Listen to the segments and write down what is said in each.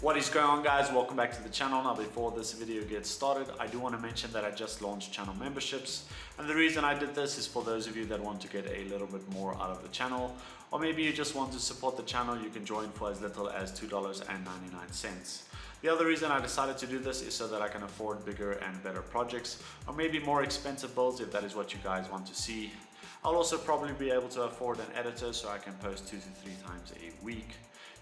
What is going on, guys? Welcome back to the channel. Now before this video gets started, I do want to mention that I just launched channel memberships, and the reason I did this is for those of you that want to get a little bit more out of the channel, or maybe you just want to support the channel. You can join for as little as $2.99. The other reason I decided to do this is so that I can afford bigger and better projects, or maybe more expensive builds if that is what you guys want to see. I'll also probably be able to afford an editor so I can post 2 to 3 times a week.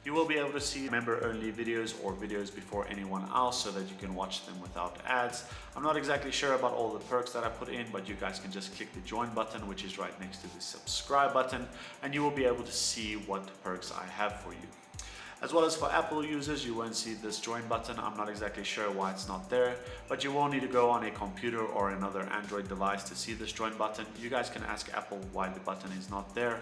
You will be able to see member-only videos or videos before anyone else so that you can watch them without ads. I'm not exactly sure about all the perks that I put in, but you guys can just click the join button, which is right next to the subscribe button, and you will be able to see what perks I have for you. As well as for Apple users, you won't see this join button. I'm not exactly sure why it's not there, but you will need to go on a computer or another Android device to see this join button. You guys can ask Apple why the button is not there.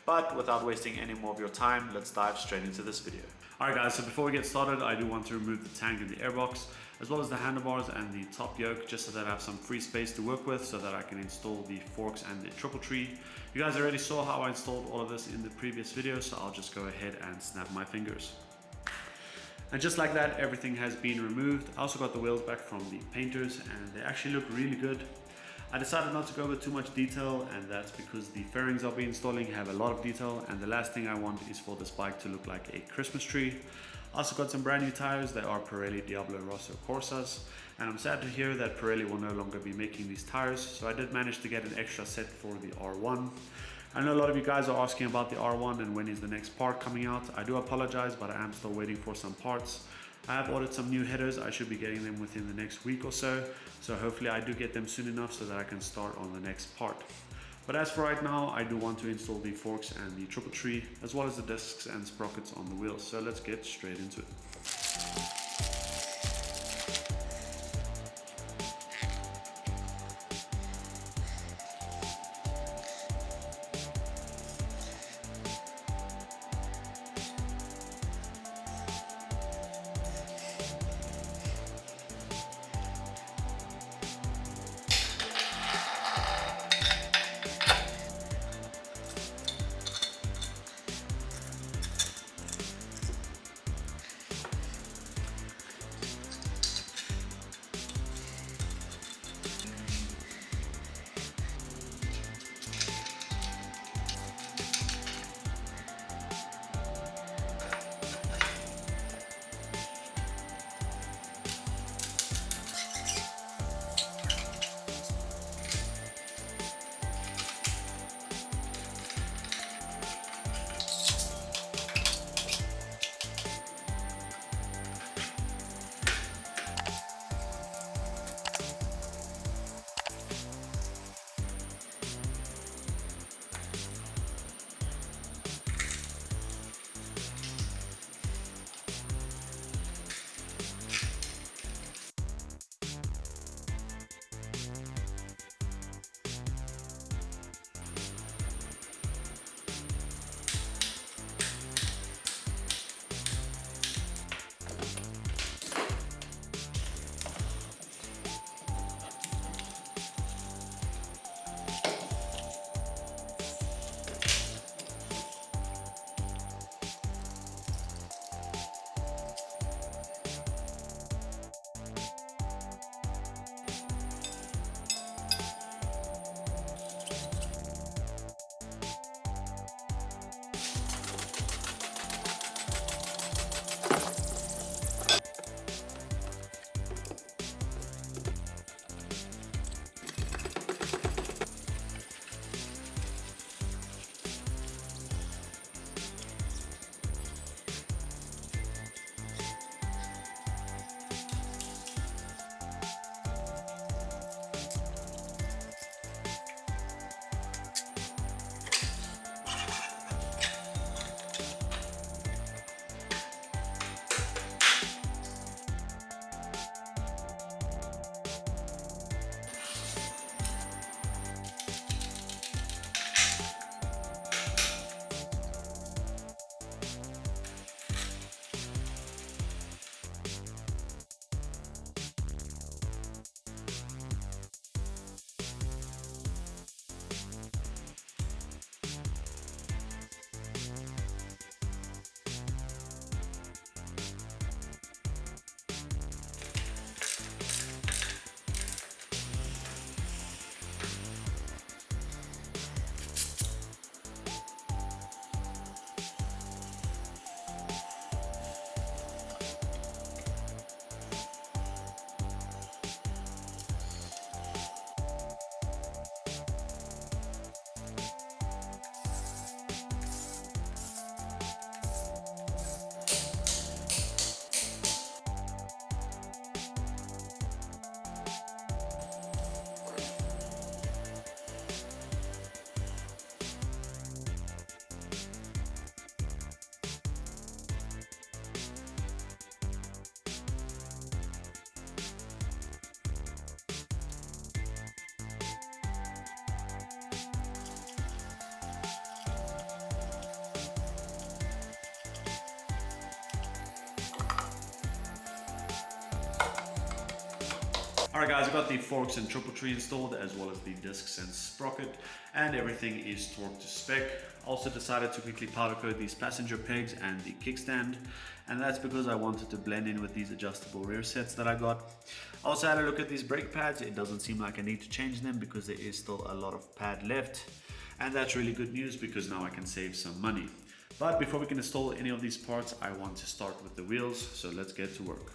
But without wasting any more of your time, let's dive straight into this video. Alright guys, so before we get started, I do want to remove the tank and the airbox, as well as the handlebars and the top yoke, just so that I have some free space to work with so that I can install the forks and the triple tree. You guys already saw how I installed all of this in the previous video, so I'll just go ahead and snap my fingers. And just like that, everything has been removed. I also got the wheels back from the painters and they actually look really good. I decided not to go over too much detail, and that's because the fairings I'll be installing have a lot of detail, and the last thing I want is for this bike to look like a Christmas tree. I also got some brand new tires. They are Pirelli Diablo Rosso Corsas, and I'm sad to hear that Pirelli will no longer be making these tires, so I did manage to get an extra set for the R1. I know a lot of you guys are asking about the R1 and when is the next part coming out. I do apologize, but I am still waiting for some parts. I have ordered some new headers. I should be getting them within the next week or so. So hopefully I do get them soon enough so that I can start on the next part. But as for right now, I do want to install the forks and the triple tree, as well as the discs and sprockets on the wheels. So let's get straight into it. Alright guys, I got the forks and triple tree installed, as well as the discs and sprocket, and everything is torqued to spec. Also decided to quickly powder coat these passenger pegs and the kickstand, and that's because I wanted to blend in with these adjustable rear sets that I got. Also had a look at these brake pads. It doesn't seem like I need to change them because there is still a lot of pad left, and that's really good news because now I can save some money. But before we can install any of these parts, I want to start with the wheels, so let's get to work.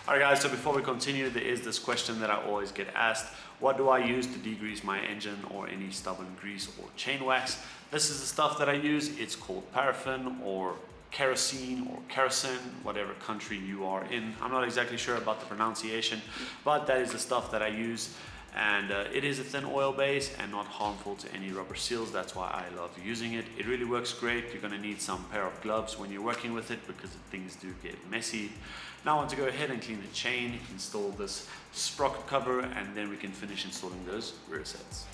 Alright guys, so before we continue, there is this question that I always get asked. What do I use to degrease my engine or any stubborn grease or chain wax? This is the stuff that I use. It's called paraffin or kerosene or kerosene, whatever country you are in. I'm not exactly sure about the pronunciation, but that is the stuff that I use. And it is a thin oil base and not harmful to any rubber seals. That's why I love using it. It really works great. You're going to need some pair of gloves when you're working with it because things do get messy. Now I want to go ahead and clean the chain, install this sprocket cover, and then we can finish installing those rear sets.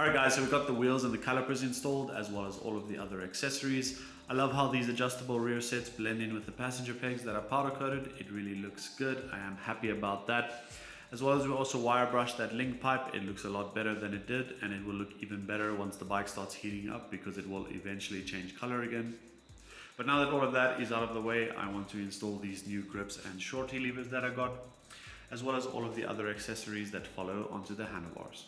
Alright guys, so we've got the wheels and the calipers installed as well as all of the other accessories. I love how these adjustable rear sets blend in with the passenger pegs that are powder coated. It really looks good. I am happy about that. As well as we also wire brushed that link pipe. It looks a lot better than it did, and it will look even better once the bike starts heating up because it will eventually change color again. But now that all of that is out of the way, I want to install these new grips and shorty levers that I got, as well as all of the other accessories that follow onto the handlebars.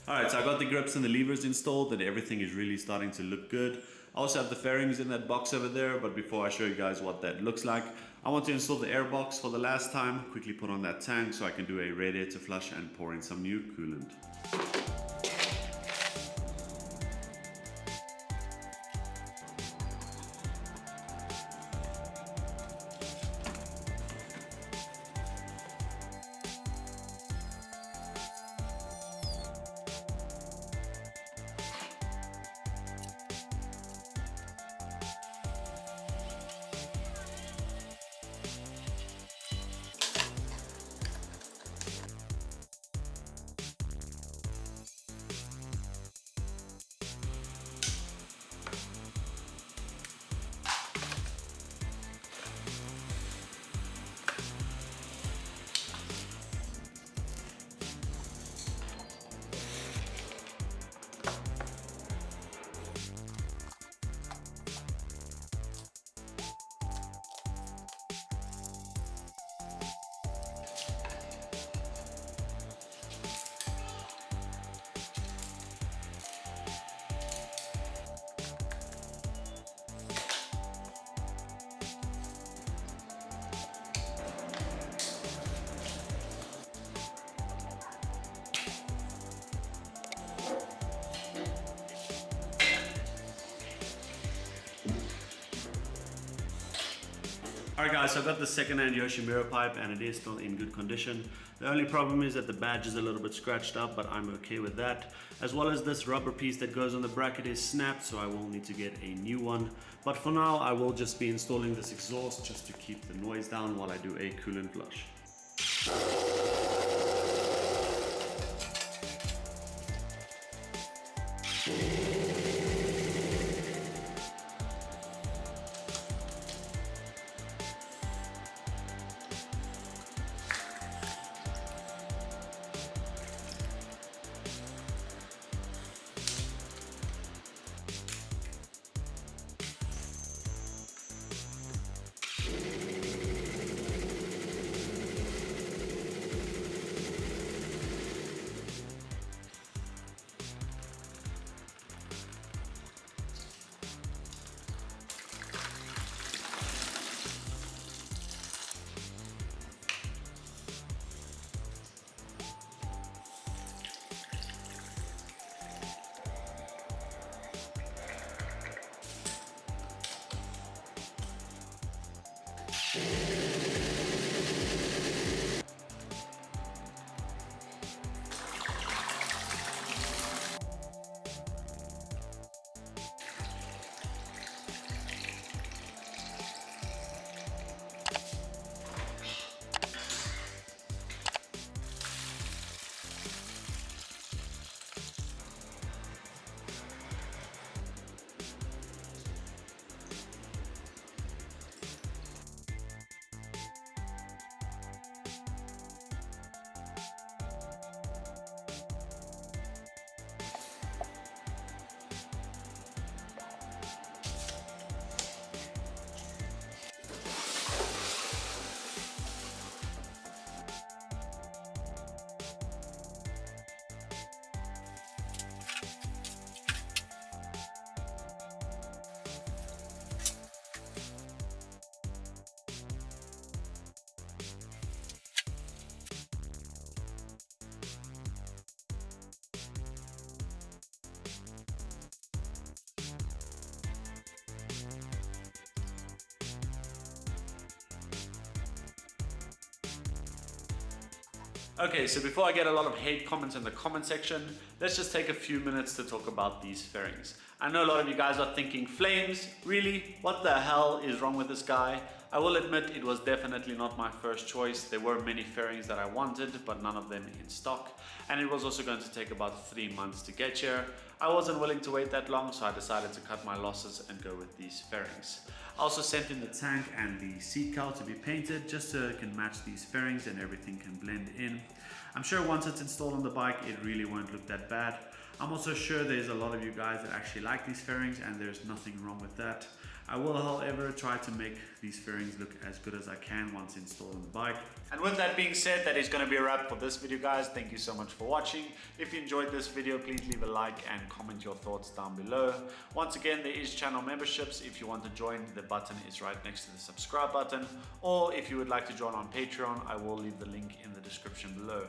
Alright, so I got the grips and the levers installed and everything is really starting to look good. I also have the fairings in that box over there, but before I show you guys what that looks like, I want to install the air box for the last time, quickly put on that tank so I can do a radiator flush and pour in some new coolant. Alright guys, so I've got the second-hand Yoshimura pipe and it is still in good condition. The only problem is that the badge is a little bit scratched up, but I'm okay with that. As well as this rubber piece that goes on the bracket is snapped, so I will need to get a new one. But for now, I will just be installing this exhaust just to keep the noise down while I do a coolant flush. Okay, so before I get a lot of hate comments in the comment section, let's just take a few minutes to talk about these fairings. I know a lot of you guys are thinking, Flames, really? What the hell is wrong with this guy? I will admit it was definitely not my first choice. There were many fairings that I wanted, but none of them in stock. And it was also going to take about 3 months to get here. I wasn't willing to wait that long, so I decided to cut my losses and go with these fairings. I also sent in the tank and the seat cowl to be painted, just so it can match these fairings and everything can blend in. I'm sure once it's installed on the bike, it really won't look that bad. I'm also sure there's a lot of you guys that actually like these fairings and there's nothing wrong with that. I will, however, try to make these fairings look as good as I can once installed on the bike. And with that being said, that is going to be a wrap for this video, guys. Thank you so much for watching. If you enjoyed this video, please leave a like and comment your thoughts down below. Once again, there is channel memberships. If you want to join, the button is right next to the subscribe button. Or if you would like to join on Patreon, I will leave the link in the description below.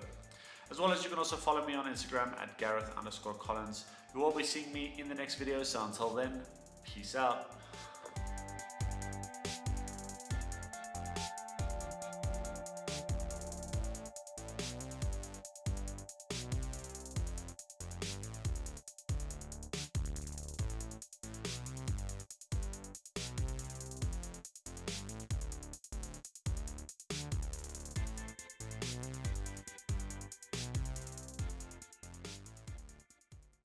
As well as you can also follow me on Instagram at Garreth_Collins. You will be seeing me in the next video. So until then, peace out.